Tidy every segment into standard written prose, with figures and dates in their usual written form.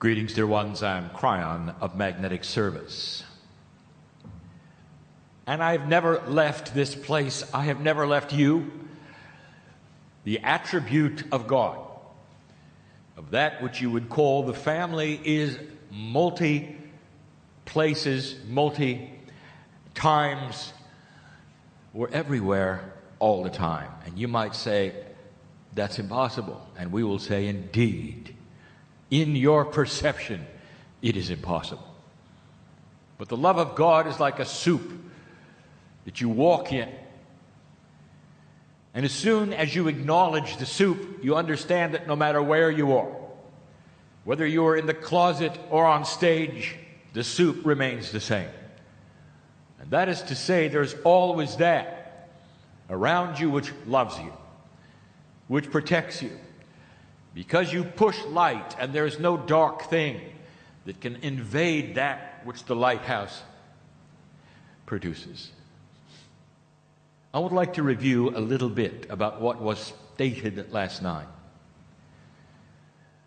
Greetings, dear ones. I'm Kryon of Magnetic Service. And I've never left this place. I have never left you. The attribute of God, of that which you would call the family, is multi-places, multi-times. We're everywhere all the time. And you might say, that's impossible. And we will say, indeed, in your perception, it is impossible. But the love of God is like a soup that you walk in. And as soon as you acknowledge the soup, you understand that no matter where you are, whether you are in the closet or on stage, the soup remains the same. And that is to say, there's always that around you which loves you, which protects you, because you push light, and there is no dark thing that can invade that which the lighthouse produces. I would like to review a little bit about what was stated last night.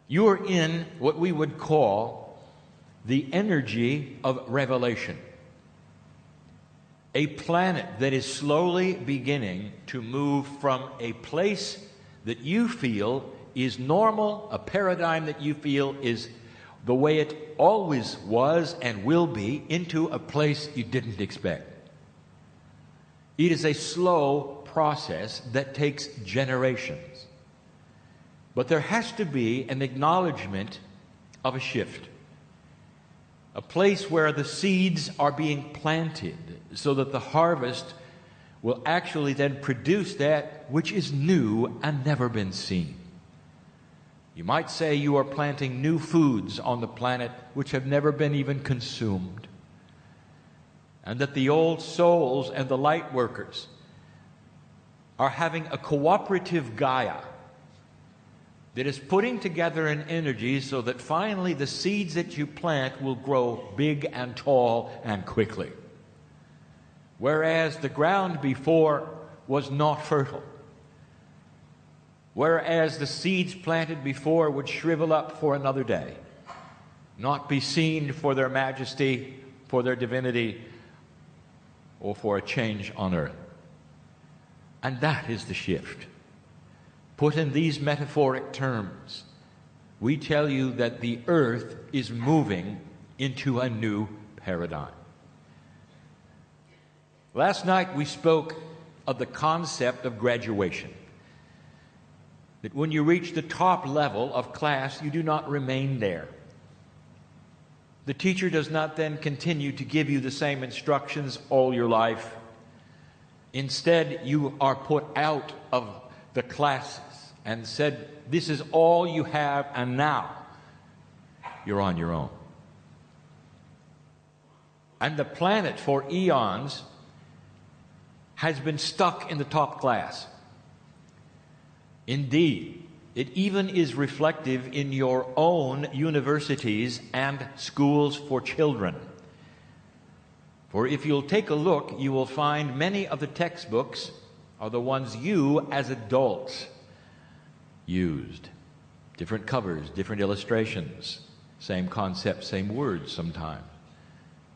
You are in what we would call the energy of revelation, a planet that is slowly beginning to move from a place that you feel is normal, a paradigm that you feel is the way it always was and will be, into a place you didn't expect. It is a slow process that takes generations. But there has to be an acknowledgement of a shift, a place where the seeds are being planted so that the harvest will actually then produce that which is new and never been seen. You might say you are planting new foods on the planet which have never been even consumed. And that the old souls and the light workers are having a cooperative Gaia that is putting together an energy so that finally the seeds that you plant will grow big and tall and quickly. Whereas the ground before was not fertile. Whereas the seeds planted before would shrivel up for another day, not be seen for their majesty, for their divinity, or for a change on earth. And that is the shift. Put in these metaphoric terms, we tell you that the earth is moving into a new paradigm. Last night we spoke of the concept of graduation. That when you reach the top level of class, you do not remain there. The teacher does not then continue to give you the same instructions all your life. Instead, you are put out of the classes and said, this is all you have, and now you're on your own. And the planet for eons has been stuck in the top class. Indeed, it even is reflective in your own universities and schools for children. For if you'll take a look, you will find many of the textbooks are the ones you as adults used. Different covers, different illustrations, same concept, same words sometimes.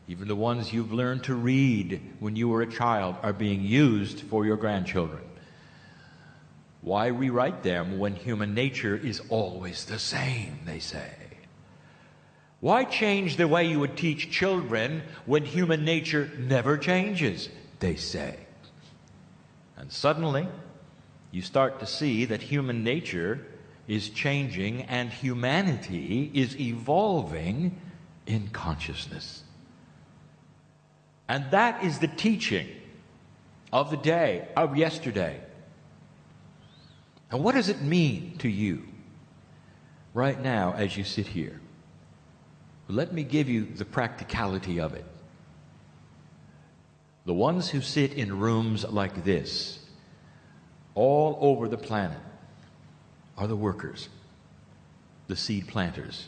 Even the ones you've learned to read when you were a child are being used for your grandchildren. Why rewrite them when human nature is always the same, they say? Why change the way you would teach children when human nature never changes, they say? And suddenly, you start to see that human nature is changing and humanity is evolving in consciousness. And that is the teaching of the day, of yesterday. And what does it mean to you right now as you sit here? Let me give you the practicality of it. The ones who sit in rooms like this, all over the planet, are the workers, the seed planters.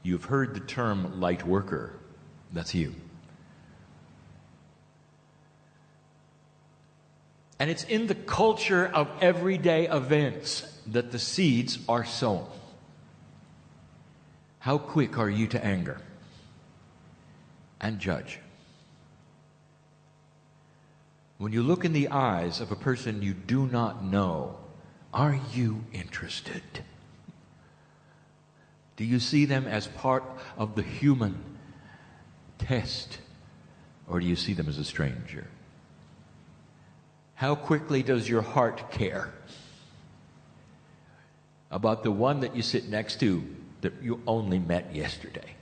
You've heard the term light worker. That's you. And it's in the culture of everyday events that the seeds are sown. How quick are you to anger and judge? When you look in the eyes of a person you do not know, are you interested? Do you see them as part of the human test, or do you see them as a stranger? How quickly does your heart care about the one that you sit next to that you only met yesterday?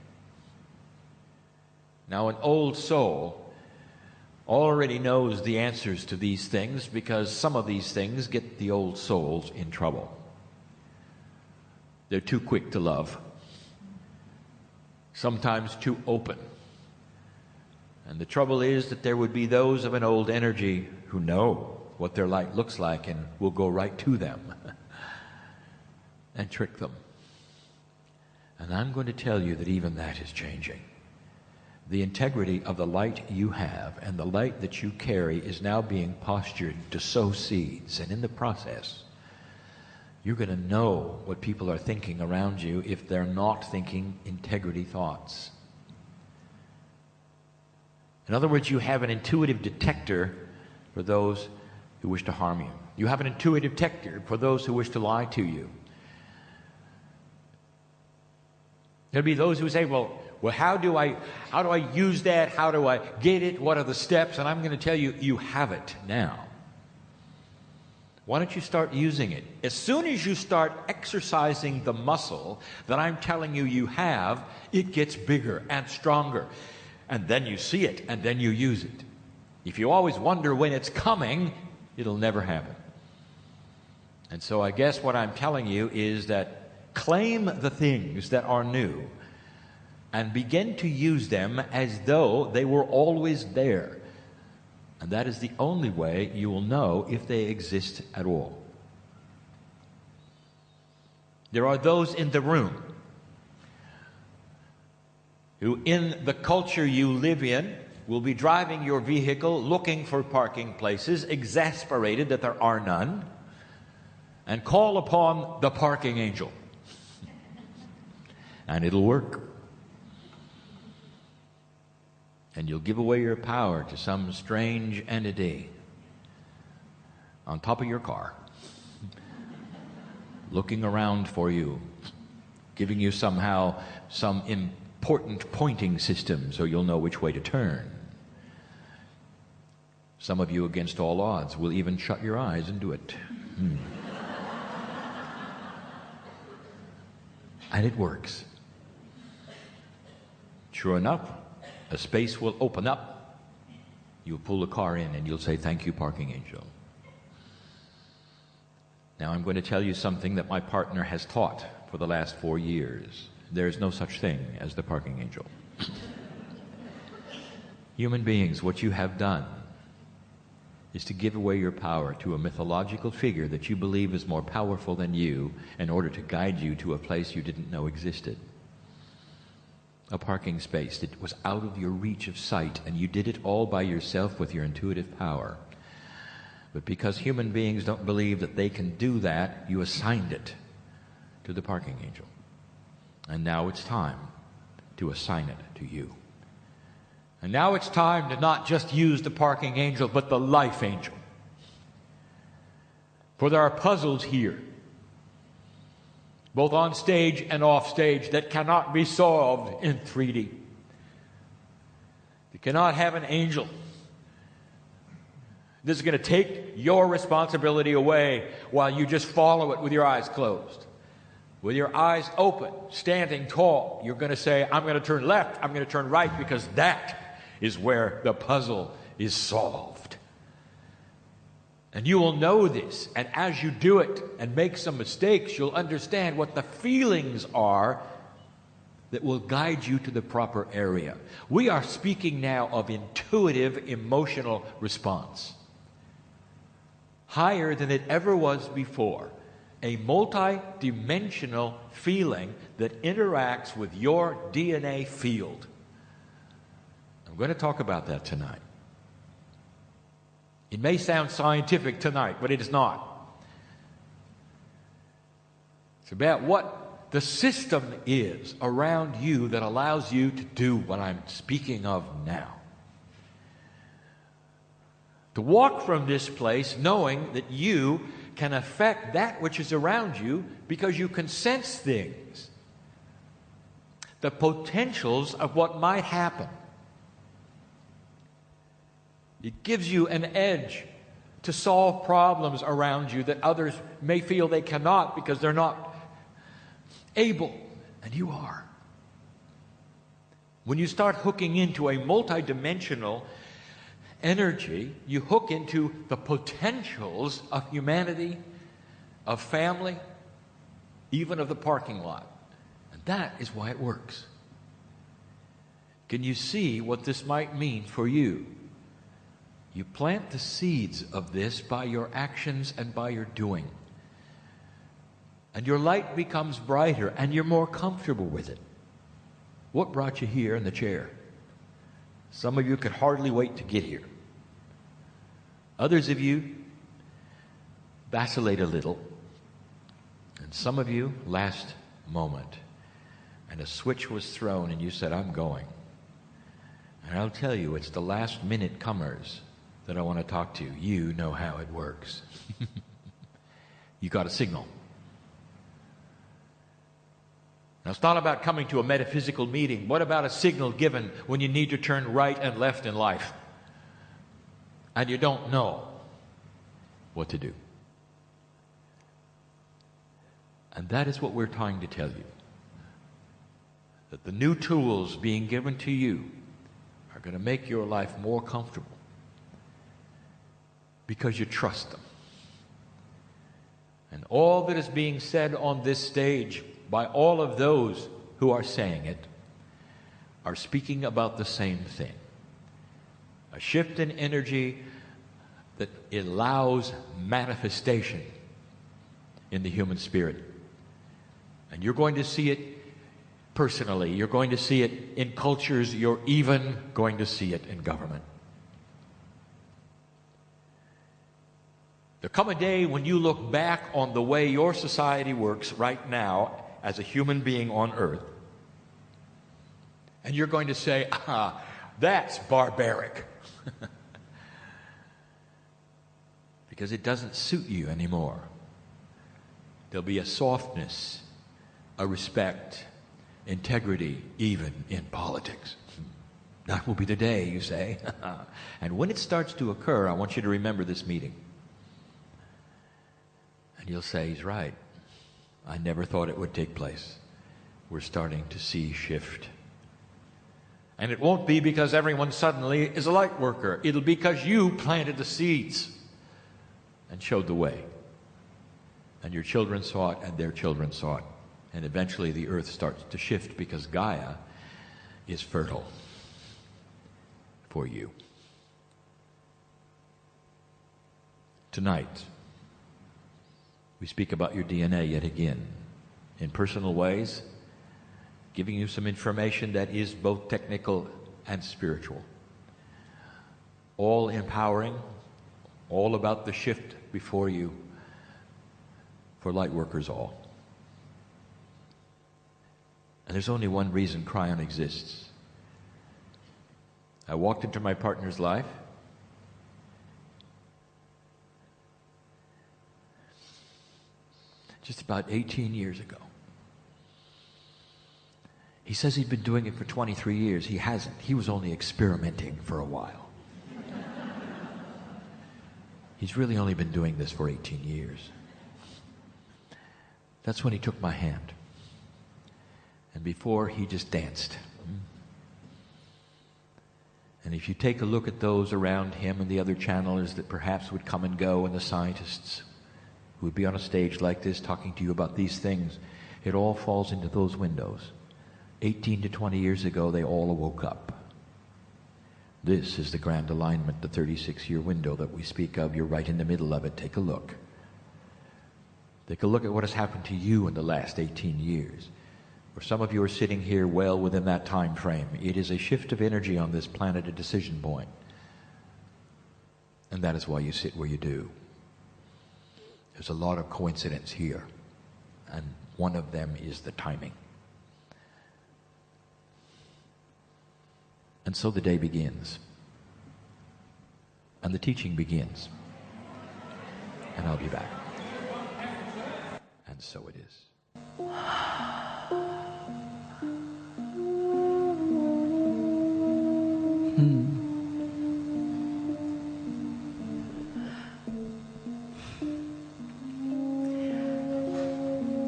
Now, an old soul already knows the answers to these things because some of these things get the old souls in trouble. They're too quick to love, sometimes too open. And the trouble is that there would be those of an old energy who know what their light looks like and will go right to them and trick them. And I'm going to tell you that even that is changing. The integrity of the light you have and the light that you carry is now being postured to sow seeds. And in the process, you're going to know what people are thinking around you if they're not thinking integrity thoughts. In other words, you have an intuitive detector for those who wish to harm you. You have an intuitive detector for those who wish to lie to you. There'll be those who say, well, how do I use that? How do I get it? What are the steps? And I'm going to tell you, you have it now. Why don't you start using it? As soon as you start exercising the muscle that I'm telling you you have, it gets bigger and stronger. And then you see it, and then you use it. If you always wonder when it's coming, it'll never happen. And so I guess what I'm telling you is that claim the things that are new and begin to use them as though they were always there. And that is the only way you will know if they exist at all. There are those in the room who, in the culture you live in, will be driving your vehicle looking for parking places, exasperated that there are none, and call upon the parking angel. And it'll work. And you'll give away your power to some strange entity on top of your car, looking around for you, giving you somehow some important pointing system so you'll know which way to turn. Some of you, against all odds, will even shut your eyes and do it. And it works. Sure enough, a space will open up. You'll pull the car in and you'll say, "Thank you, parking angel." Now I'm going to tell you something that my partner has taught for the last 4 years. There is no such thing as the parking angel. Human beings, what you have done is to give away your power to a mythological figure that you believe is more powerful than you in order to guide you to a place you didn't know existed. A parking space that was out of your reach of sight, and you did it all by yourself with your intuitive power. But because human beings don't believe that they can do that, you assigned it to the parking angel. And now it's time to assign it to you. And now it's time to not just use the parking angel, but the life angel. For there are puzzles here, both on stage and off stage, that cannot be solved in 3D. You cannot have an angel. This is going to take your responsibility away while you just follow it with your eyes closed. With your eyes open, standing tall, you're going to say, "I'm going to turn left, I'm going to turn right," because that is where the puzzle is solved. And you will know this, and as you do it and make some mistakes, you'll understand what the feelings are that will guide you to the proper area. We are speaking now of intuitive emotional response, higher than it ever was before. A multi-dimensional feeling that interacts with your DNA field. I'm going to talk about that tonight. It may sound scientific tonight, but it is not. It's about what the system is around you that allows you to do what I'm speaking of now. To walk from this place knowing that you can affect that which is around you because you can sense things, the potentials of what might happen. It gives you an edge to solve problems around you that others may feel they cannot because they're not able, and you are. When you start hooking into a multidimensional energy, you hook into the potentials of humanity, of family, even of the parking lot. And that is why it works. Can you see what this might mean for you? You plant the seeds of this by your actions and by your doing. And your light becomes brighter and you're more comfortable with it. What brought you here in the chair? Some of you could hardly wait to get here. Others of you vacillate a little. And some of you, last moment, and a switch was thrown and you said, I'm going. And I'll tell you, it's the last minute comers that I want to talk to. You know how it works. You got a signal. Now, it's not about coming to a metaphysical meeting. What about a signal given when you need to turn right and left in life and you don't know what to do? And that is what we're trying to tell you. That the new tools being given to you are going to make your life more comfortable because you trust them. And all that is being said on this stage by all of those who are saying it are speaking about the same thing. A shift in energy that allows manifestation in the human spirit. And you're going to see it personally. You're going to see it in cultures. You're even going to see it in government. There'll come a day when you look back on the way your society works right now as a human being on earth, and you're going to say, that's barbaric. Because it doesn't suit you anymore. There'll be a softness, a respect, integrity, even in politics. That will be the day, you say. And when it starts to occur, I want you to remember this meeting. And you'll say, he's right. I never thought it would take place. We're starting to see shift. And it won't be because everyone suddenly is a light worker. It'll be because you planted the seeds and showed the way. And your children saw it, and their children saw it. And eventually the earth starts to shift because Gaia is fertile for you. Tonight, we speak about your DNA yet again in personal ways, giving you some information that is both technical and spiritual. All empowering, all about the shift before you for light workers all. And there's only one reason Kryon exists. I walked into my partner's life just about 18 years ago. He says he's been doing it for 23 years. He hasn't. He was only experimenting for a while. He's really only been doing this for 18 years. That's when he took my hand. And before, he just danced. And if you take a look at those around him and the other channelers that perhaps would come and go, and the scientists who would be on a stage like this talking to you about these things, it all falls into those windows. 18 to 20 years ago, they all awoke up. This is the grand alignment, the 36-year window that we speak of. You're right in the middle of it. Take a look. Take a look at what has happened to you in the last 18 years. For some of you are sitting here well within that time frame. It is a shift of energy on this planet, a decision point. And that is why you sit where you do. There's a lot of coincidence here. And One of them is the timing. And so the day begins. And the teaching begins. And I'll be back. And so it is.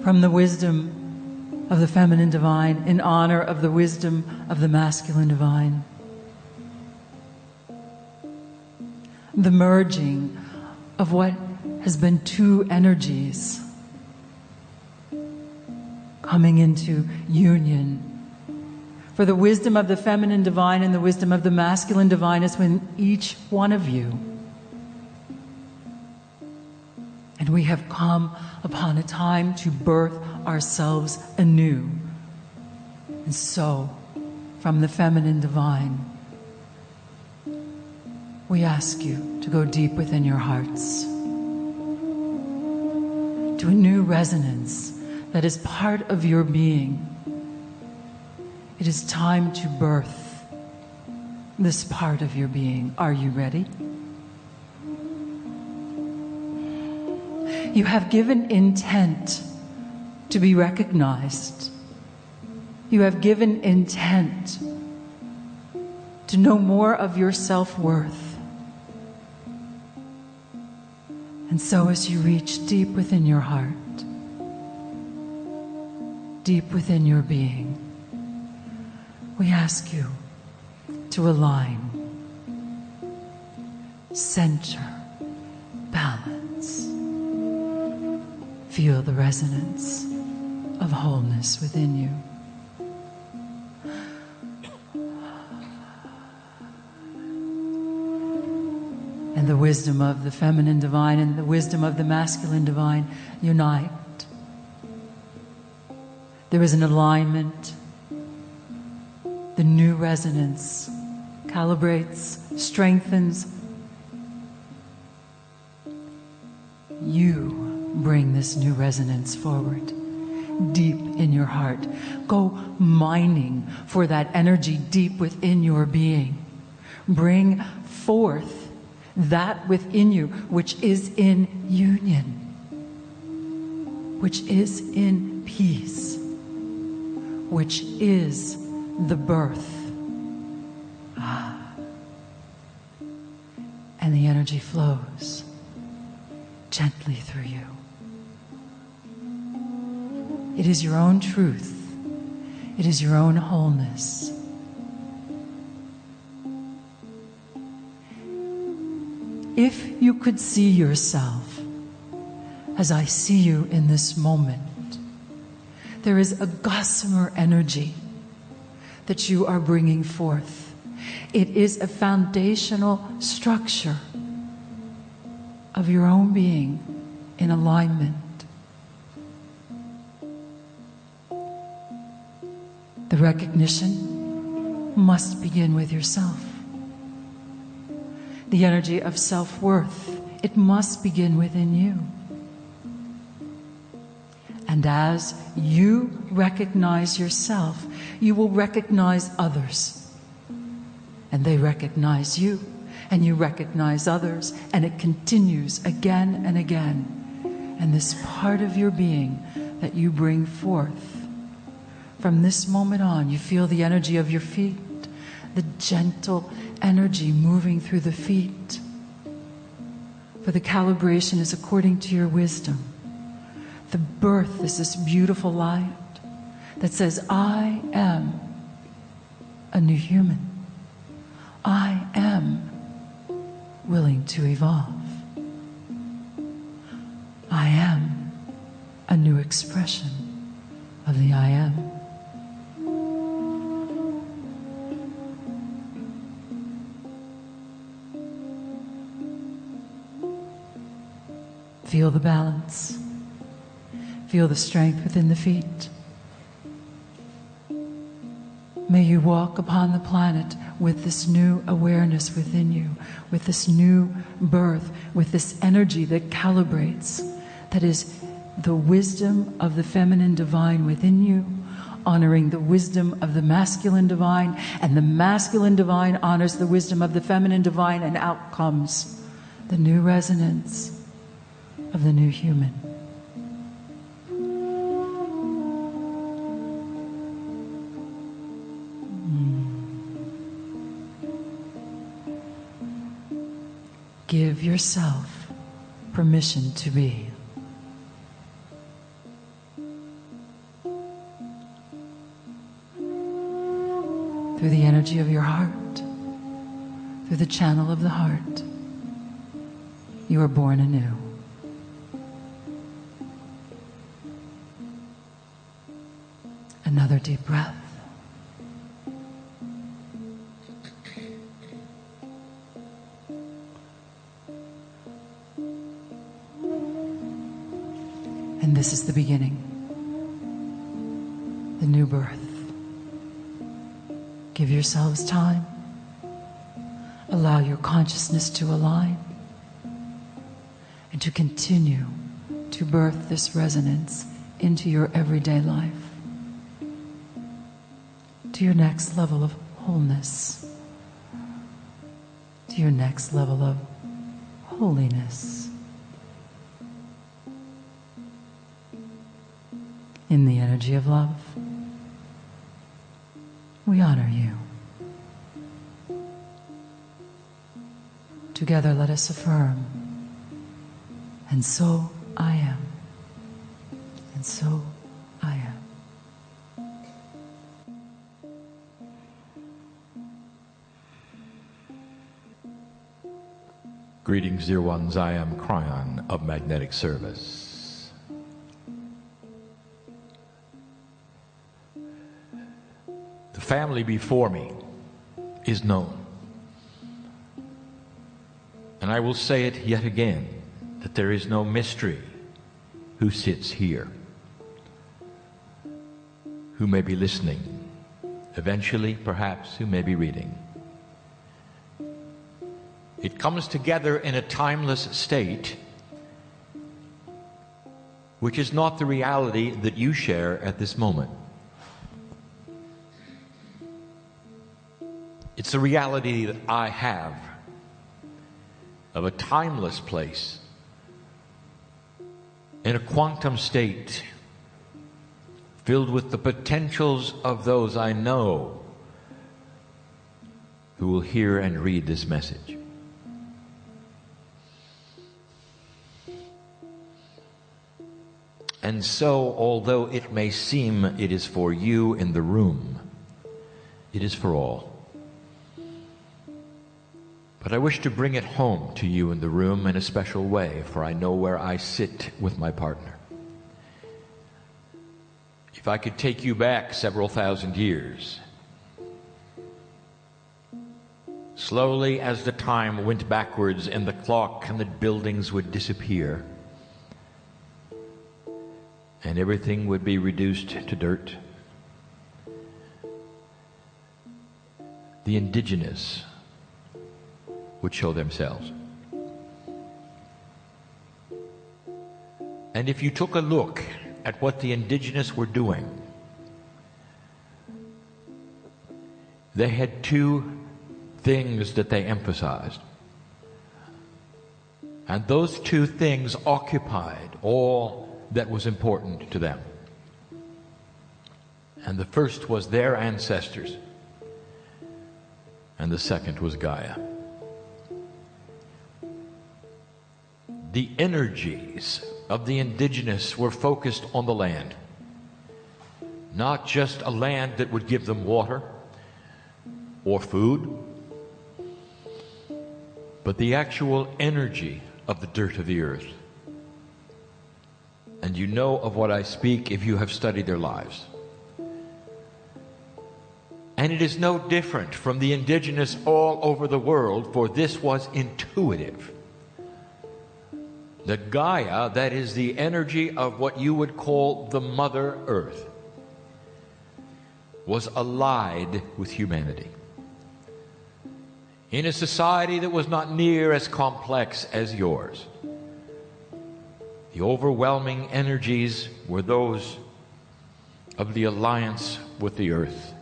From the wisdom of the feminine divine, in honor of the wisdom of the masculine divine. The merging of what has been two energies coming into union. For the wisdom of the feminine divine and the wisdom of the masculine divine is within each one of you. And we have come upon a time to birth ourselves anew. And so, from the feminine divine, we ask you to go deep within your hearts to a new resonance that is part of your being. It is time to birth this part of your being. Are you ready? You have given intent to be recognized. You have given intent to know more of your self-worth. And so as you reach deep within your heart, deep within your being, we ask you to align, center, balance. Feel the resonance of wholeness within you. And the wisdom of the feminine divine and the wisdom of the masculine divine unite. There is an alignment. The new resonance calibrates, strengthens. You bring this new resonance forward, deep in your heart. Go mining for that energy deep within your being. Bring forth that within you which is in union, which is in peace, which is the birth. And the energy flows gently through you. It is your own truth. It is your own wholeness. If you could see yourself as I see you in this moment, there is a gossamer energy that you are bringing forth. It is a foundational structure of your own being in alignment. The recognition must begin with yourself. The energy of self-worth, it must begin within you. And as you recognize yourself, you will recognize others. And they recognize you, and you recognize others, and it continues again and again. And this part of your being that you bring forth, from this moment on, you feel the energy of your feet, the gentle energy moving through the feet. For the calibration is according to your wisdom. The birth is this beautiful light that says, I am a new human. I am willing to evolve. I am a new expression of the I am. Feel the balance. Feel the strength within the feet. May you walk upon the planet with this new awareness within you, with this new birth, with this energy that calibrates, that is the wisdom of the feminine divine within you, honoring the wisdom of the masculine divine, and the masculine divine honors the wisdom of the feminine divine, and out comes the new resonance of the new human. Give yourself permission to be. Through the energy of your heart, through the channel of the heart, you are born anew. Another deep breath. And this is the beginning, the new birth. Give yourselves time. Allow your consciousness to align and to continue to birth this resonance into your everyday life, to your next level of wholeness, to your next level of holiness. In the energy of love, we honor you. Together let us affirm, and so I am, and so I am. Greetings, dear ones. I am Kryon of Magnetic Service. The family before me is known. And I will say it yet again, that there is no mystery who sits here, who may be listening, eventually perhaps who may be reading. It comes together in a timeless state, which is not the reality that you share at this moment. It's the reality that I have of a timeless place in a quantum state filled with the potentials of those I know who will hear and read this message. And so, although it may seem it is for you in the room, it is for all. But I wish to bring it home to you in the room in a special way, for I know where I sit with my partner. If I could take you back several thousand years, slowly as the time went backwards and the clock and the buildings would disappear, and everything would be reduced to dirt, the indigenous would show themselves. And if you took a look at what the indigenous were doing, they had two things that they emphasized. And those two things occupied all that was important to them. And the first was their ancestors, and the second was Gaia. The energies of the indigenous were focused on the land. Not just a land that would give them water or food, but the actual energy of the dirt of the earth. And you know of what I speak if you have studied their lives. And it is no different from the indigenous all over the world, for this was intuitive. The Gaia, that is the energy of what you would call the Mother Earth, was allied with humanity. In a society that was not near as complex as yours, The overwhelming energies were those of the alliance with the earth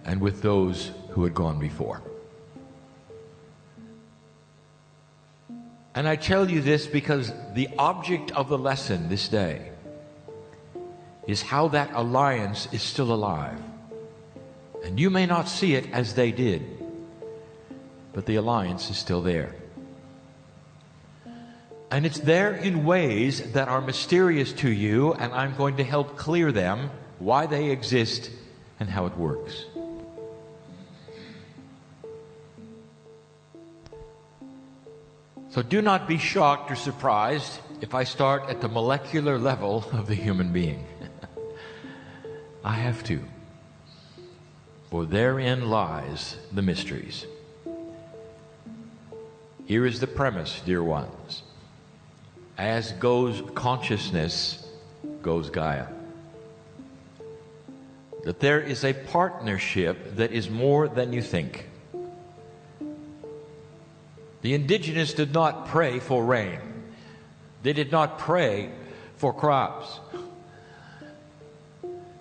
and with those who had gone before. And I tell you this because the object of the lesson this day is how that alliance is still alive. And you may not see it as they did, but the alliance is still there. And it's there in ways that are mysterious to you, and I'm going to help clear them, why they exist, and how it works. So do not be shocked or surprised if I start at the molecular level of the human being. I have to. For therein lies the mysteries. Here is the premise, dear ones. As goes consciousness, goes Gaia. That there is a partnership that is more than you think. The indigenous did not pray for rain. They did not pray for crops.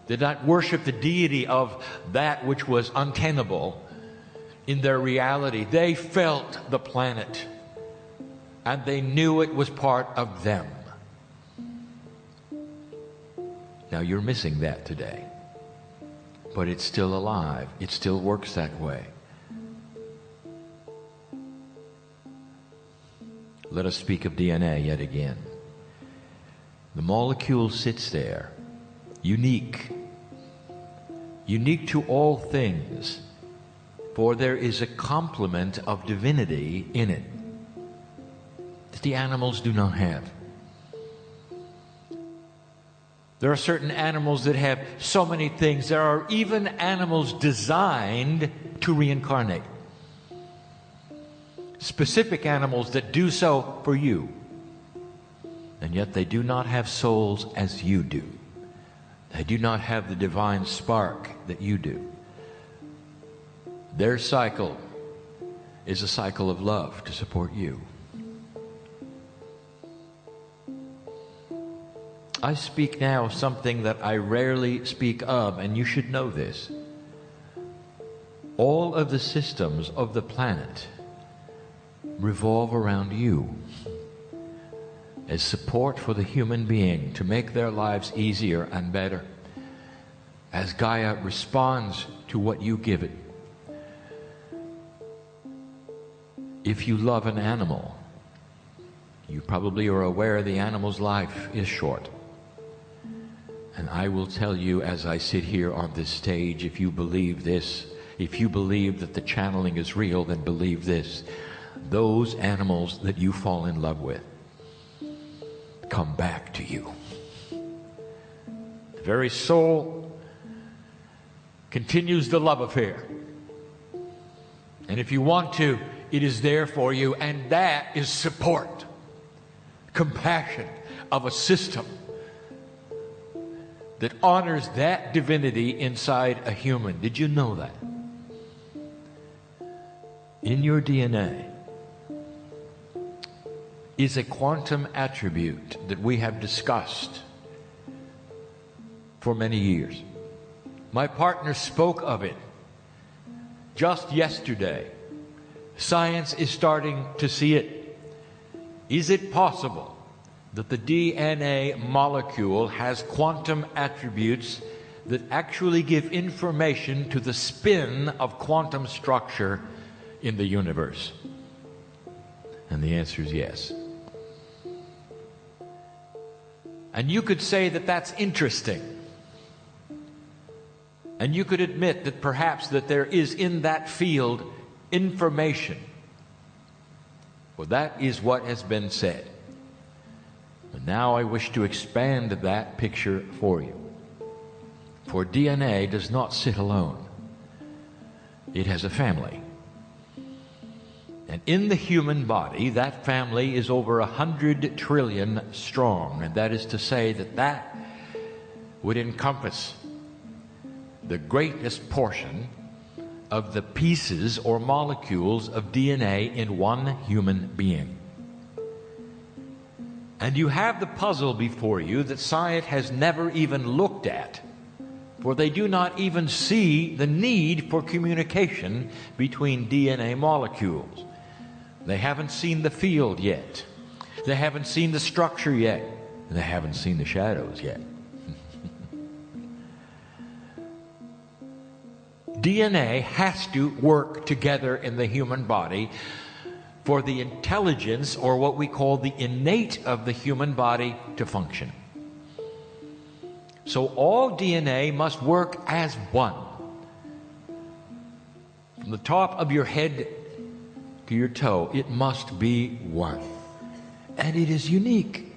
Did not worship the deity of that which was untenable in their reality. They felt the planet, and they knew it was part of them. Now you're missing that today, but it's still alive. It still works that way. Let us speak of DNA yet again. The molecule sits there, unique to all things, for there is a complement of divinity in it that the animals do not have. There are certain animals that have so many things. There are even animals designed to reincarnate. Specific animals that do so for you. And yet they do not have souls as you do. They do not have the divine spark that you do. Their cycle is a cycle of love to support you. I speak now of something that I rarely speak of, and you should know this. All of the systems of the planet revolve around you as support for the human being to make their lives easier and better, as Gaia responds to what you give it. If you love an animal, you probably are aware the animal's life is short. And I will tell you as I sit here on this stage, if you believe this, if you believe that the channeling is real, then believe this. Those animals that you fall in love with come back to you. The very soul continues the love affair. And if you want to, it is there for you, and that is support, compassion of a system that honors that divinity inside a human. Did you know that? In your DNA is a quantum attribute that we have discussed for many years. My partner spoke of it just yesterday. Science is starting to see it. Is it possible that the DNA molecule has quantum attributes that actually give information to the spin of quantum structure in the universe? And the answer is yes. And you could say that that's interesting. And you could admit that perhaps that there is in that field information. Well, that is what has been said. But now I wish to expand that picture for you. For DNA does not sit alone. It has a family. And in the human body, that family is over 100 trillion strong. And that is to say that that would encompass the greatest portion of the pieces or molecules of DNA in one human being. And you have the puzzle before you that science has never even looked at, for they do not even see the need for communication between DNA molecules. They haven't seen the field yet. They haven't seen the structure yet. They haven't seen the shadows yet. DNA has to work together in the human body for the intelligence, or what we call the innate of the human body, to function. So all DNA must work as one. From the top of your head to your toe, it must be one. And it is unique.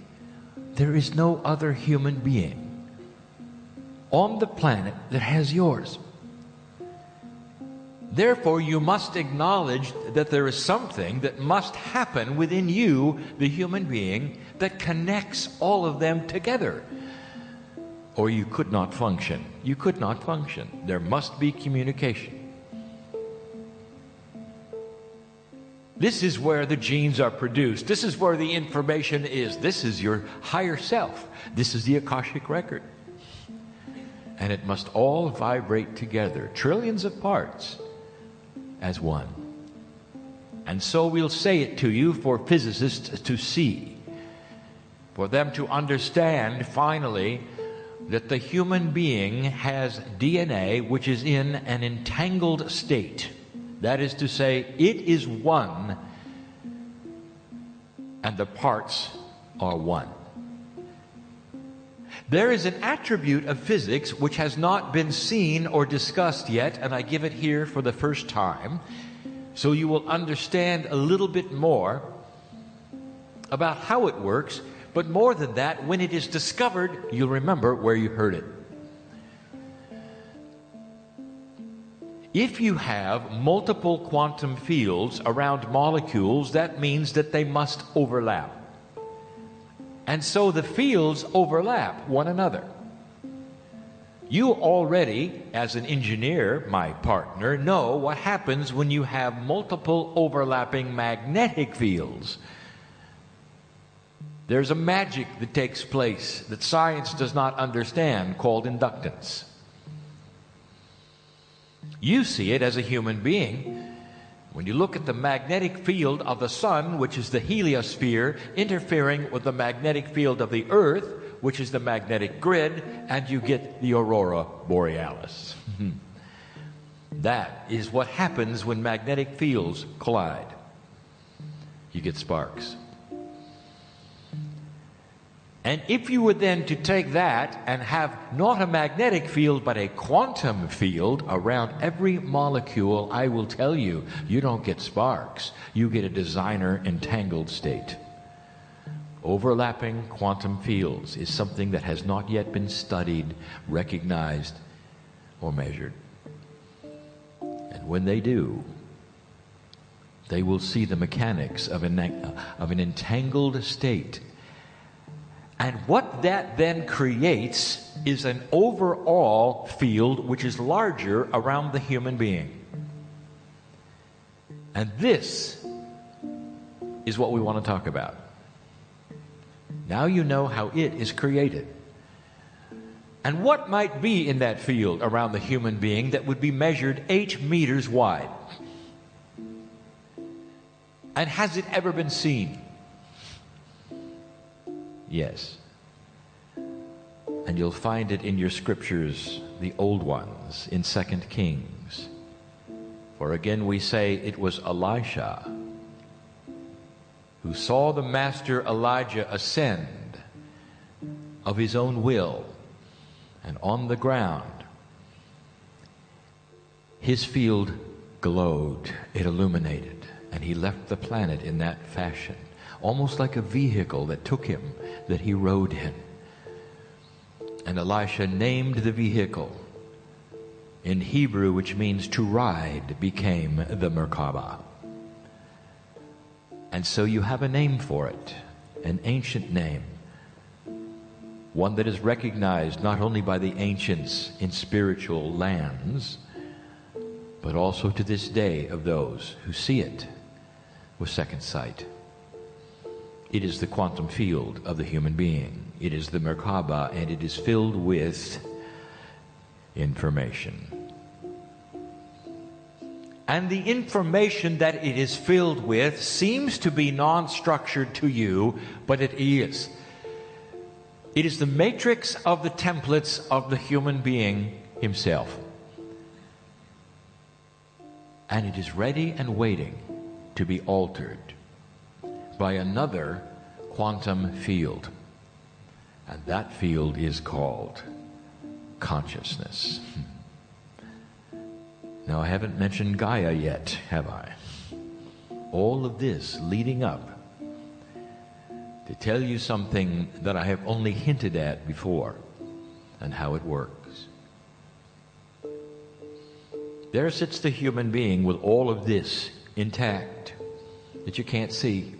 There is no other human being on the planet that has yours. Therefore, you must acknowledge that there is something that must happen within you, the human being, that connects all of them together. Or you could not function. You could not function. There must be communication. This is where the genes are produced. This is where the information is. This is your higher self. This is the Akashic record. And it must all vibrate together, trillions of parts, as one. And so we'll say it to you for physicists to see, for them to understand finally that the human being has DNA which is in an entangled state. That is to say, it is one and the parts are one. There is an attribute of physics which has not been seen or discussed yet, and I give it here for the first time, so you will understand a little bit more about how it works. But more than that, when it is discovered, you'll remember where you heard it. If you have multiple quantum fields around molecules, that means that they must overlap. And so the fields overlap one another. You already, as an engineer, my partner, know what happens when you have multiple overlapping magnetic fields. There's a magic that takes place that science does not understand, called inductance. You see it as a human being when you look at the magnetic field of the sun, which is the heliosphere, interfering with the magnetic field of the earth, which is the magnetic grid, and you get the aurora borealis. That is what happens when magnetic fields collide. You get sparks. And if you were then to take that and have not a magnetic field but a quantum field around every molecule, I will tell you, you don't get sparks. You get a designer entangled state. Overlapping quantum fields is something that has not yet been studied, recognized, or measured. And when they do, they will see the mechanics of an entangled state. And what that then creates is an overall field which is larger around the human being. And this is what we want to talk about. Now you know how it is created. And what might be in that field around the human being that would be measured 8 meters wide? And has it ever been seen? Yes. And you'll find it in your scriptures, the old ones, in 2 Kings. For again we say it was Elisha who saw the master Elijah ascend of his own will, and on the ground his field glowed, it illuminated, and he left the planet in that fashion, almost like a vehicle that took him, that he rode in. And Elisha named the vehicle in Hebrew, which means to ride, became the Merkabah. And so you have a name for it, an ancient name, one that is recognized not only by the ancients in spiritual lands, but also to this day of those who see it with second sight. It is the quantum field of the human being. It is the Merkaba, and it is filled with information. And the information that it is filled with seems to be non-structured to you, but it is. It is the matrix of the templates of the human being himself. And it is ready and waiting to be altered by another quantum field. And that field is called consciousness. Now, I haven't mentioned Gaia yet, have I? All of this leading up to tell you something that I have only hinted at before and how it works. There sits the human being with all of this intact that you can't see,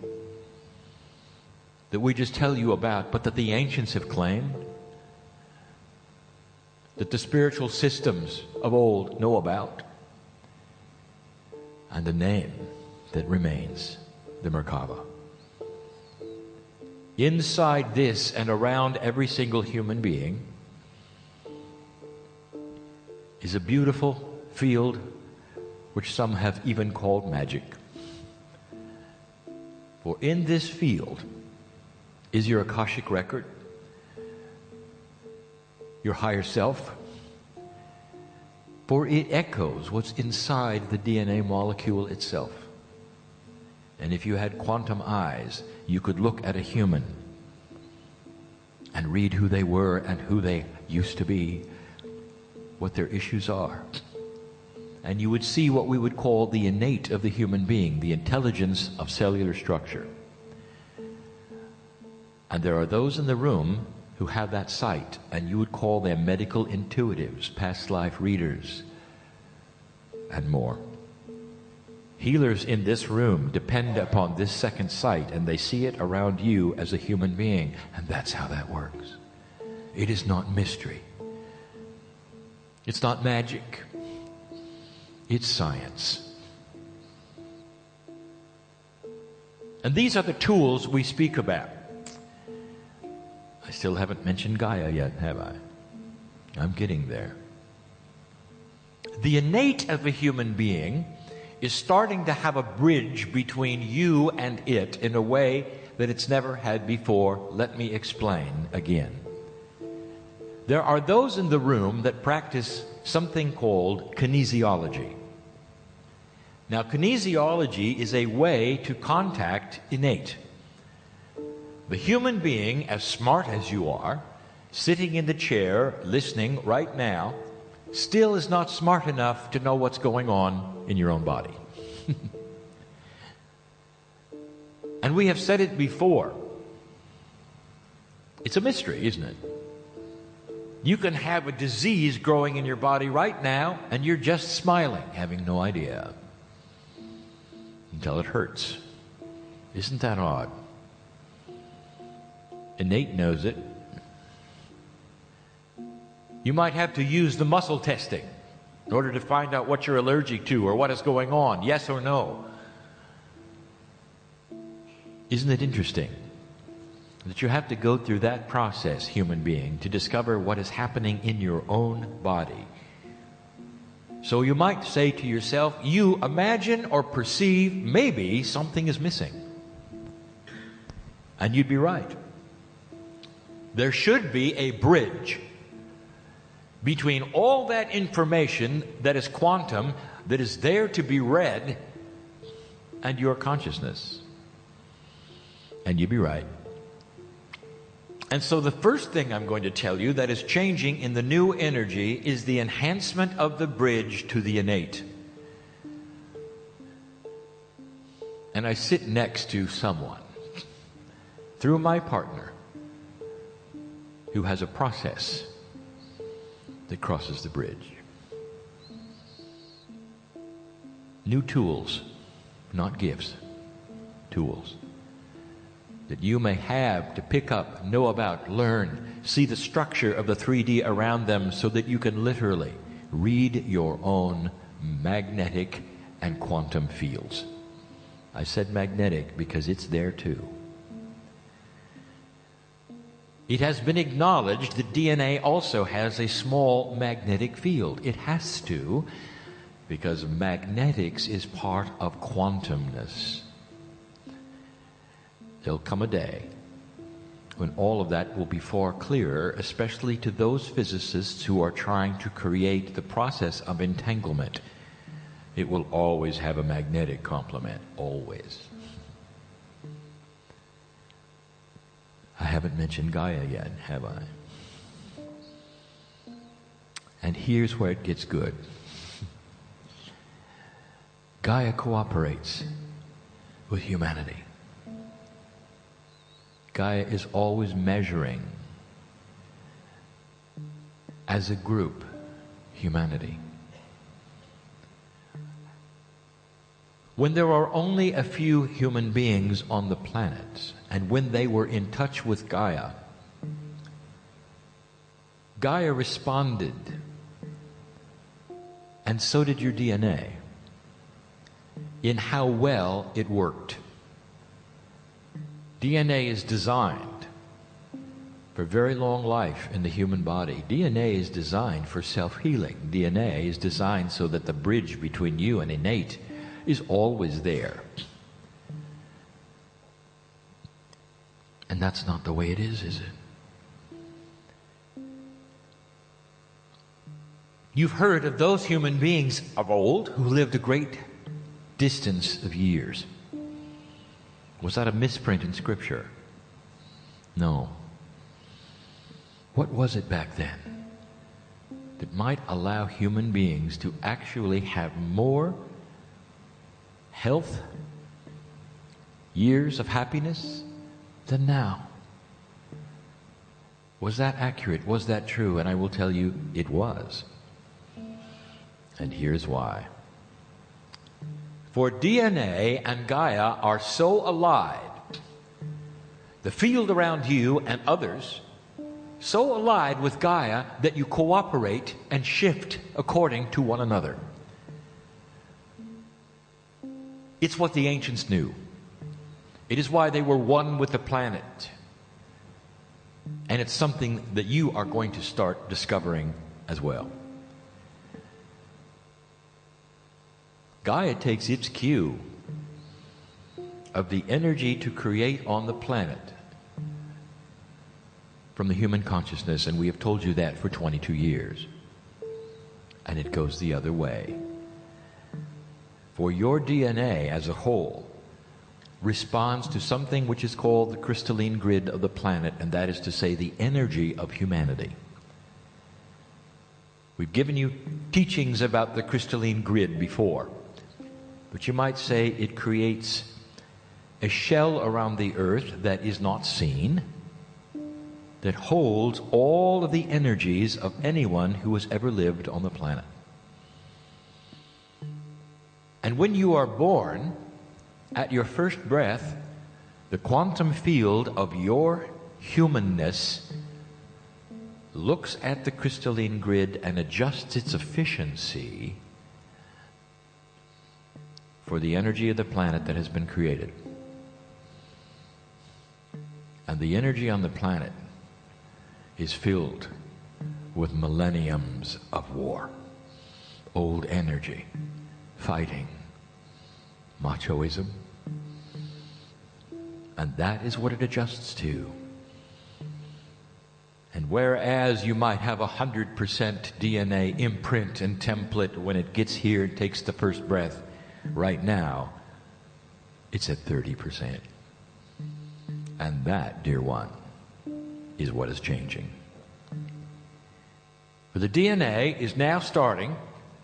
that we just tell you about, but that the ancients have claimed, that the spiritual systems of old know about, and the name that remains, the Merkaba. Inside this and around every single human being is a beautiful field which some have even called magic. For in this field is your Akashic record, your higher self, for it echoes what's inside the DNA molecule itself. And if you had quantum eyes, you could look at a human and read who they were and who they used to be, what their issues are. And you would see what we would call the innate of the human being, the intelligence of cellular structure. And there are those in the room who have that sight, and you would call them medical intuitives, past life readers, and more. Healers in this room depend upon this second sight, and they see it around you as a human being, and that's how that works. It is not mystery. It's not magic. It's science. And these are the tools we speak about. I still haven't mentioned Gaia yet, have I? I'm getting there. The innate of a human being is starting to have a bridge between you and it in a way that it's never had before. Let me explain again. There are those in the room that practice something called kinesiology. Now, kinesiology is a way to contact innate. The human being, as smart as you are, sitting in the chair, listening right now, still is not smart enough to know what's going on in your own body. And we have said it before. It's a mystery, isn't it? You can have a disease growing in your body right now, and you're just smiling, having no idea, until it hurts. Isn't that odd? Innate knows it. You might have to use the muscle testing in order to find out what you're allergic to or what is going on, yes or no. Isn't it interesting that you have to go through that process, human being, to discover what is happening in your own body? So you might say to yourself, you imagine or perceive maybe something is missing. And you'd be right. There should be a bridge between all that information that is quantum, that is there to be read, and your consciousness. And you'd be right. And so the first thing I'm going to tell you that is changing in the new energy is the enhancement of the bridge to the innate. And I sit next to someone, through my partner, who has a process that crosses the bridge. New tools, not gifts, tools that you may have to pick up, know about, learn, see the structure of the 3D around them so that you can literally read your own magnetic and quantum fields. I said magnetic because it's there too. It has been acknowledged that DNA also has a small magnetic field. It has to, because magnetics is part of quantumness. There'll come a day when all of that will be far clearer, especially to those physicists who are trying to create the process of entanglement. It will always have a magnetic complement, always. I haven't mentioned Gaia yet, have I? And here's where it gets good. Gaia cooperates with humanity. Gaia is always measuring, as a group, humanity. When there are only a few human beings on the planet, and when they were in touch with Gaia, Gaia responded, and so did your DNA, in how well it worked. DNA is designed for very long life in the human body. DNA is designed for self-healing. DNA is designed so that the bridge between you and innate is always there. And that's not the way it is it? You've heard of those human beings of old who lived a great distance of years. Was that a misprint in Scripture? No. What was it back then that might allow human beings to actually have more health, years of happiness than now? Was that accurate? Was that true? And I will tell you, it was. And here's why. For DNA and Gaia are so allied, the field around you and others, so allied with Gaia that you cooperate and shift according to one another. It's what the ancients knew. It is why they were one with the planet. And it's something that you are going to start discovering as well. Gaia takes its cue of the energy to create on the planet from the human consciousness, and we have told you that for 22 years. And it goes the other way. For your DNA as a whole responds to something which is called the crystalline grid of the planet, and that is to say the energy of humanity. We've given you teachings about the crystalline grid before, but you might say it creates a shell around the earth that is not seen, that holds all of the energies of anyone who has ever lived on the planet. And when you are born, at your first breath, the quantum field of your humanness looks at the crystalline grid and adjusts its efficiency for the energy of the planet that has been created. And the energy on the planet is filled with millenniums of war, old energy, fighting, machoism. And that is what it adjusts to. And whereas you might have 100% DNA imprint and template when it gets here and takes the first breath, right now, it's at 30%. And that, dear one, is what is changing. For the DNA is now starting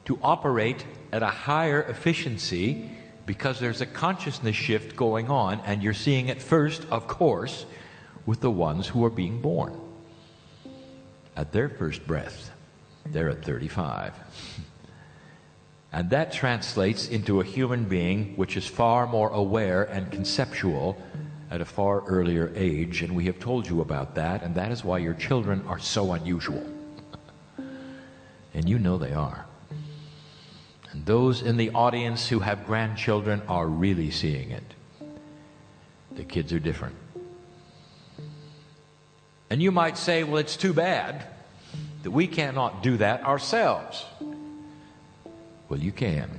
to operate at a higher efficiency because there's a consciousness shift going on, and you're seeing it first, of course, with the ones who are being born. At their first breath, they're at 35. And that translates into a human being which is far more aware and conceptual at a far earlier age, and we have told you about that, and that is why your children are so unusual. And you know they are. And those in the audience who have grandchildren are really seeing it. The kids are different. And you might say, well, it's too bad that we cannot do that ourselves. Well, you can.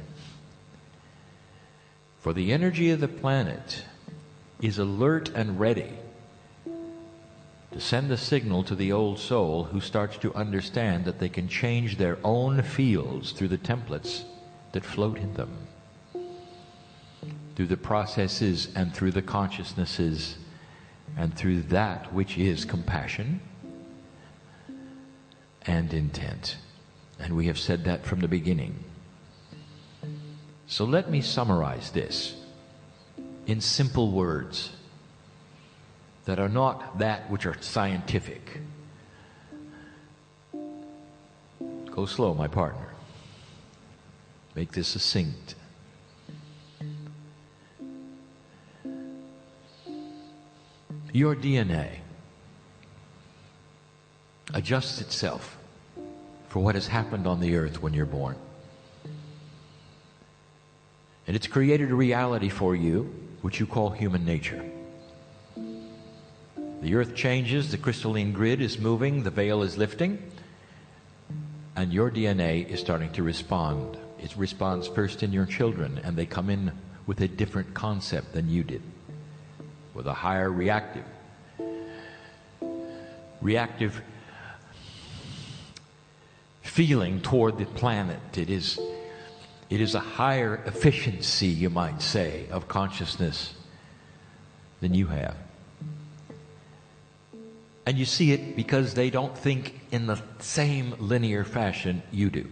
For the energy of the planet is alert and ready to send a signal to the old soul who starts to understand that they can change their own fields through the templates that float in them, through the processes and through the consciousnesses and through that which is compassion and intent. And we have said that from the beginning. So let me summarize this in simple words that are not that which are scientific. Go slow, my partner. Make this succinct. Your DNA adjusts itself for what has happened on the earth when you're born. And it's created a reality for you, which you call human nature. The earth changes, the crystalline grid is moving, the veil is lifting, and your DNA is starting to respond. It responds first in your children, and they come in with a different concept than you did, with a higher reactive feeling toward the planet. It is a higher efficiency, you might say, of consciousness than you have. And you see it because they don't think in the same linear fashion you do.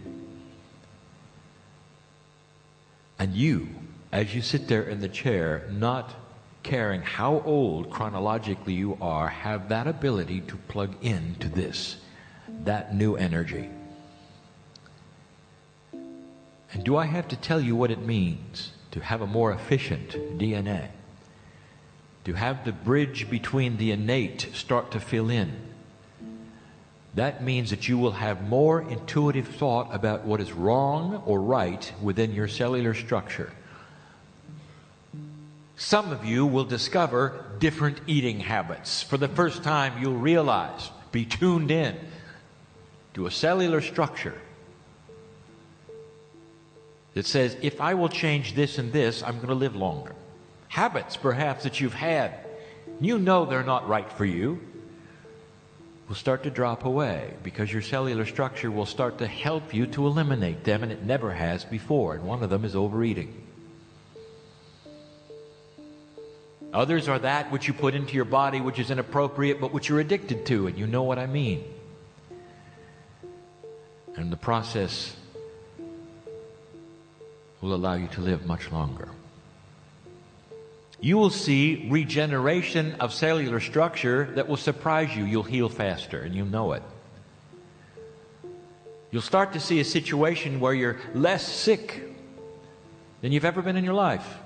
And you, as you sit there in the chair, not caring how old chronologically you are, have that ability to plug into this, that new energy. And do I have to tell you what it means to have a more efficient DNA? To have the bridge between the innate start to fill in. That means that you will have more intuitive thought about what is wrong or right within your cellular structure. Some of you will discover different eating habits. For the first time, you'll realize, be tuned in to a cellular structure that says, if I will change this and this, I'm going to live longer. Habits, perhaps, that you've had, you know they're not right for you, will start to drop away because your cellular structure will start to help you to eliminate them, and it never has before. And one of them is overeating. Others are that which you put into your body which is inappropriate but which you're addicted to, and you know what I mean. And the process will allow you to live much longer. You will see regeneration of cellular structure that will surprise you. You'll heal faster, and you know it. You'll start to see a situation where you're less sick than you've ever been in your life.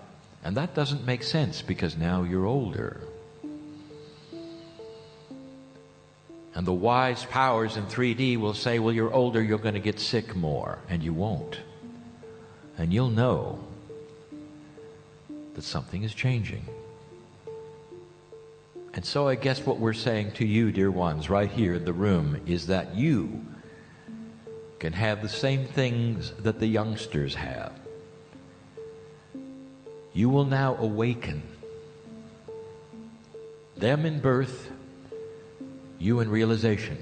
And that doesn't make sense because now you're older. And the wise powers in 3D will say, well, you're older, you're going to get sick more. And you won't. And you'll know that something is changing. And so I guess what we're saying to you, dear ones, right here in the room, is that you can have the same things that the youngsters have. You will now awaken. Them in birth, you in realization,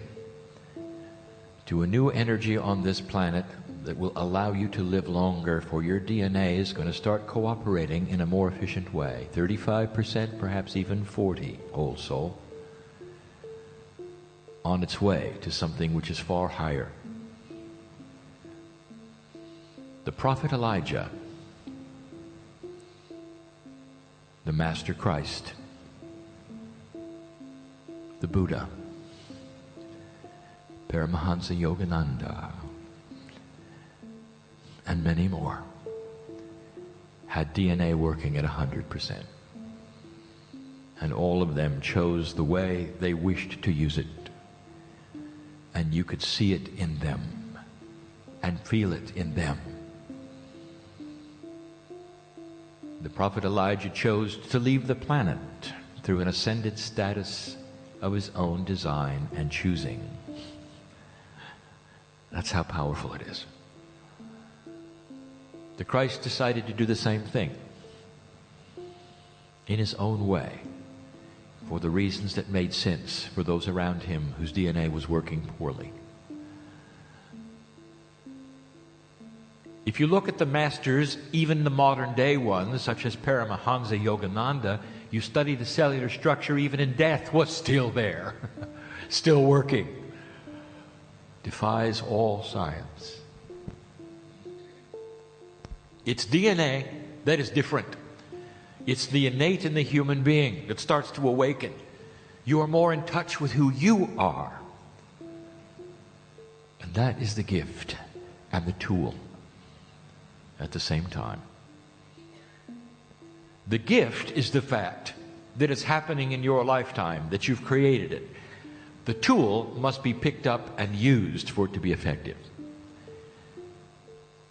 to a new energy on this planet that will allow you to live longer, for your DNA is going to start cooperating in a more efficient way. 35%, perhaps even 40%, old soul, on its way to something which is far higher. The prophet Elijah, the Master Christ, the Buddha, Paramahansa Yogananda, and many more, had DNA working at 100%. And all of them chose the way they wished to use it. And you could see it in them and feel it in them. The prophet Elijah chose to leave the planet through an ascended status of his own design and choosing. That's how powerful it is. The Christ decided to do the same thing in his own way, for the reasons that made sense for those around him whose DNA was working poorly. If you look at the masters, even the modern day ones, such as Paramahansa Yogananda, you study the cellular structure even in death was still there, still working. Defies all science. It's DNA that is different. It's the innate in the human being that starts to awaken. You are more in touch with who you are. And that is the gift and the tool at the same time. The gift is the fact that it's happening in your lifetime, that you've created it. The tool must be picked up and used for it to be effective.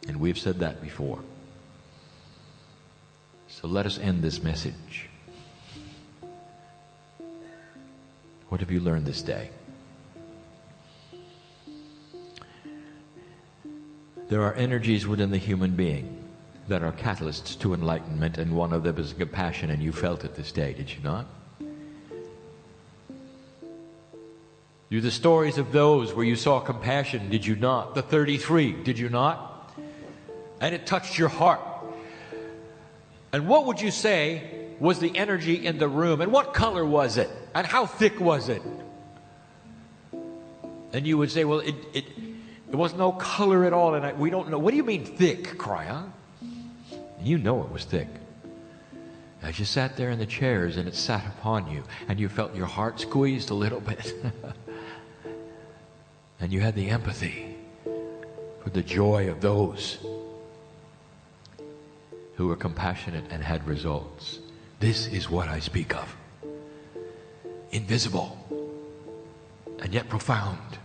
And we've said that before. So let us end this message. What have you learned this day? There are energies within the human being that are catalysts to enlightenment, and one of them is compassion, and you felt it this day, did you not? You're the stories of those where you saw compassion, did you not? The 33, did you not? And it touched your heart. And what would you say was the energy in the room? And what color was it? And how thick was it? And you would say, well, there was no color at all, and we don't know. What do you mean thick, Kryon? You know it was thick. As you sat there in the chairs and it sat upon you, and you felt your heart squeezed a little bit. And you had the empathy for the joy of those who were compassionate and had results. This is what I speak of. Invisible and yet profound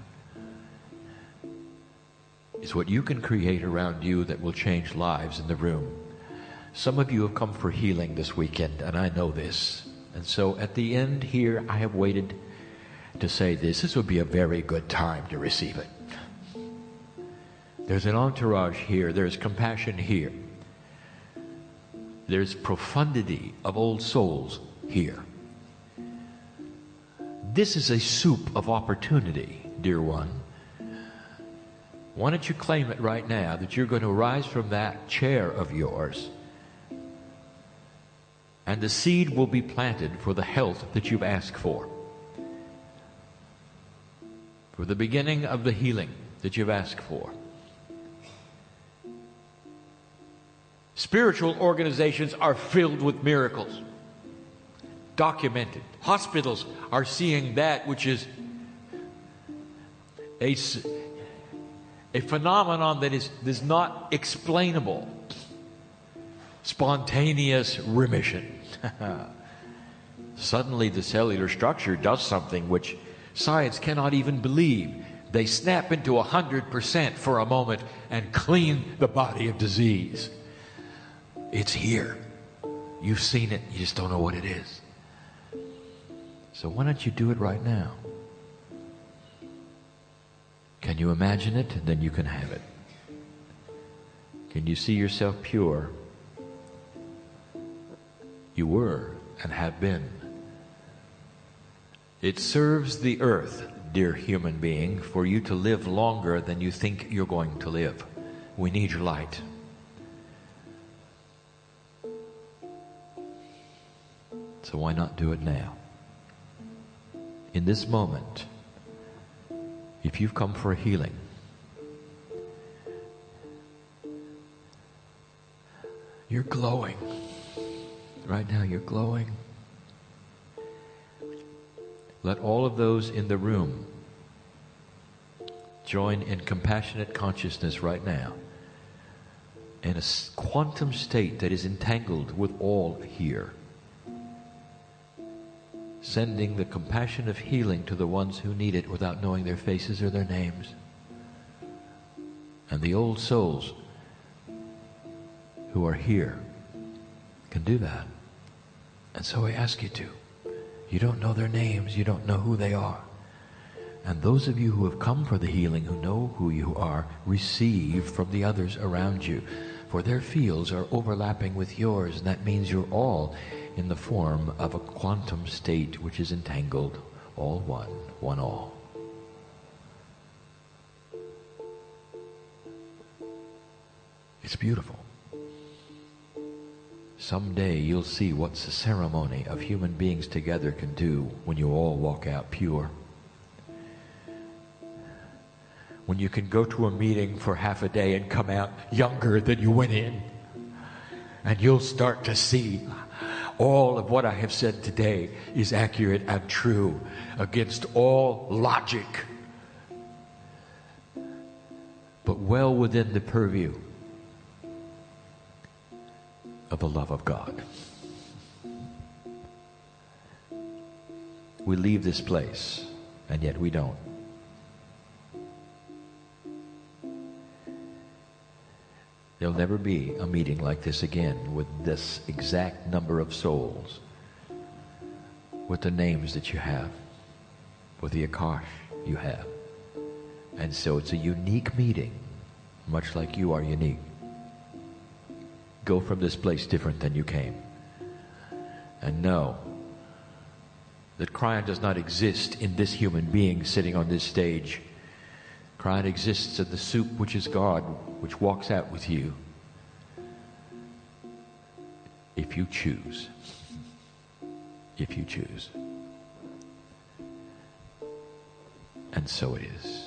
is what you can create around you that will change lives in the room. Some of you have come for healing this weekend, and I know this. And so at the end here, I have waited to say this. This would be a very good time to receive it. There's an entourage here. There's compassion here. There's profundity of old souls here. This is a soup of opportunity, dear one. Why don't you claim it right now that you're going to rise from that chair of yours, and the seed will be planted for the health that you've asked for the beginning of the healing that you've asked for. Spiritual organizations are filled with miracles, documented. Hospitals are seeing that which is a phenomenon that is not explainable. Spontaneous remission. Suddenly the cellular structure does something which science cannot even believe. They snap into 100% for a moment and clean the body of disease. It's here. You've seen it. You just don't know what it is. So why don't you do it right now? Can you imagine it? And then you can have it. Can you see yourself pure? You were and have been. It serves the earth, dear human being, for you to live longer than you think you're going to live. We need your light. So why not do it now? In this moment, if you've come for healing, you're glowing. Right now you're glowing. Let all of those in the room join in compassionate consciousness right now, in a quantum state that is entangled with all here, sending the compassion of healing to the ones who need it without knowing their faces or their names. And the old souls who are here can do that. And so I ask you to. You don't know their names. You don't know who they are. And those of you who have come for the healing, who know who you are, receive from the others around you. For their fields are overlapping with yours, and that means you're all in the form of a quantum state which is entangled, all one, one all. It's beautiful. Someday you'll see what the ceremony of human beings together can do when you all walk out pure. When you can go to a meeting for half a day and come out younger than you went in. And you'll start to see all of what I have said today is accurate and true against all logic, but well within the purview of the love of God. We leave this place, and yet we don't. There'll never be a meeting like this again with this exact number of souls, with the names that you have, with the Akash you have. And so it's a unique meeting, much like you are unique. Go from this place different than you came. And know that Kryon does not exist in this human being sitting on this stage. Kryon exists in the soup which is God, which walks out with you if you choose. If you choose. And so it is.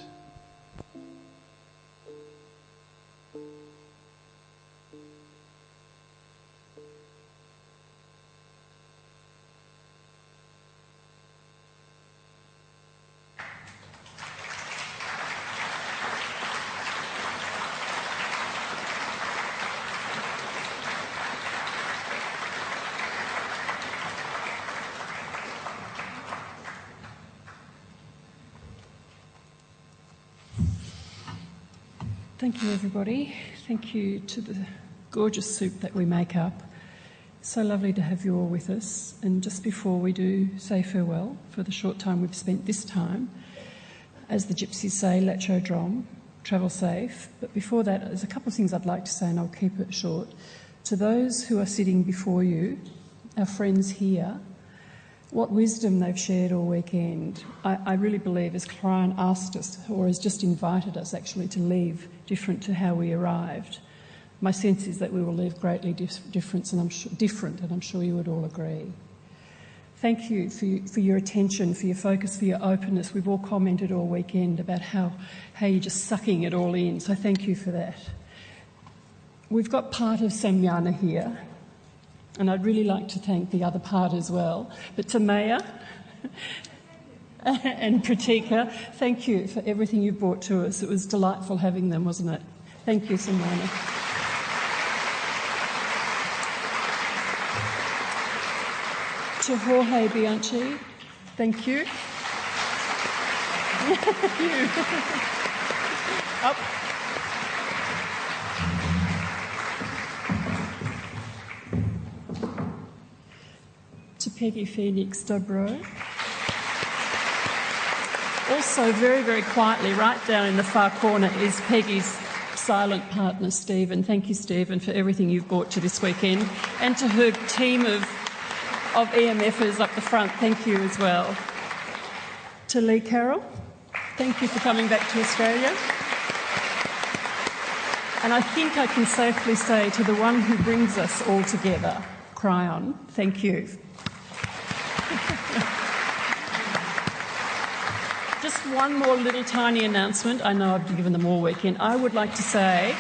Thank you, everybody. Thank you to the gorgeous soup that we make up. So lovely to have you all with us. And just before we do say farewell for the short time we've spent this time, as the gypsies say, Lecho Drom, travel safe. But before that, there's a couple of things I'd like to say, and I'll keep it short. To those who are sitting before you, our friends here, what wisdom they've shared all weekend. I really believe, as Kryon asked us, or has just invited us actually to leave different to how we arrived, my sense is that we will leave greatly different, and I'm sure you would all agree. Thank you for your attention, for your focus, for your openness. We've all commented all weekend about how you're just sucking it all in, so thank you for that. We've got part of Samyana here, and I'd really like to thank the other part as well. But to Maya and Pratika, thank you for everything you brought to us. It was delightful having them, wasn't it? Thank you, Samyana. To Jorge Bianchi, thank you. Up. To Peggy Phoenix Dobro. Also, very, very quietly, right down in the far corner, is Peggy's silent partner, Stephen. Thank you, Stephen, for everything you've brought to this weekend. And to her team of EMFers up the front, thank you as well. To Lee Carroll, thank you for coming back to Australia. And I think I can safely say to the one who brings us all together, Kryon, thank you. Just one more little tiny announcement. I know I've given them all weekend. I would like to say...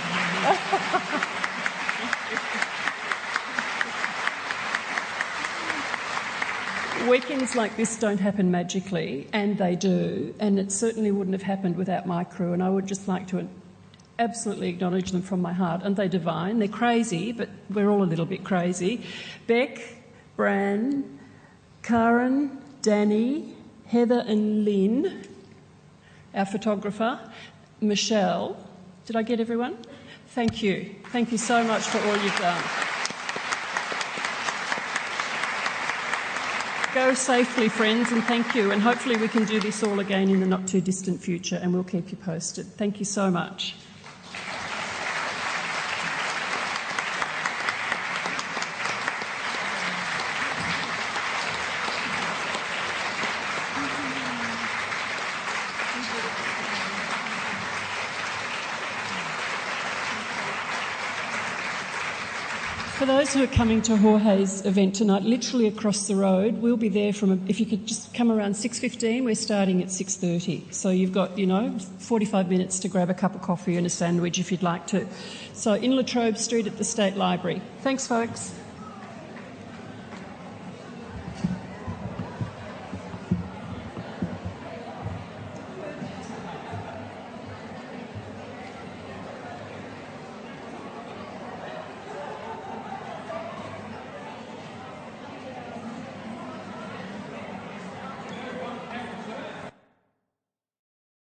Weekends like this don't happen magically, and they do, and it certainly wouldn't have happened without my crew, and I would just like to absolutely acknowledge them from my heart. Aren't they divine? They're crazy, but we're all a little bit crazy. Beck, Bran, Karen, Danny, Heather and Lynn, our photographer, Michelle. Did I get everyone? Thank you. Thank you so much for all you've done. Go safely, friends, and thank you. And hopefully we can do this all again in the not too distant future, and we'll keep you posted. Thank you so much. For those who are coming to Jorge's event tonight, literally across the road, we'll be there if you could just come around 6:15, we're starting at 6:30. So you've got, 45 minutes to grab a cup of coffee and a sandwich if you'd like to. So in Latrobe Street at the State Library. Thanks, folks.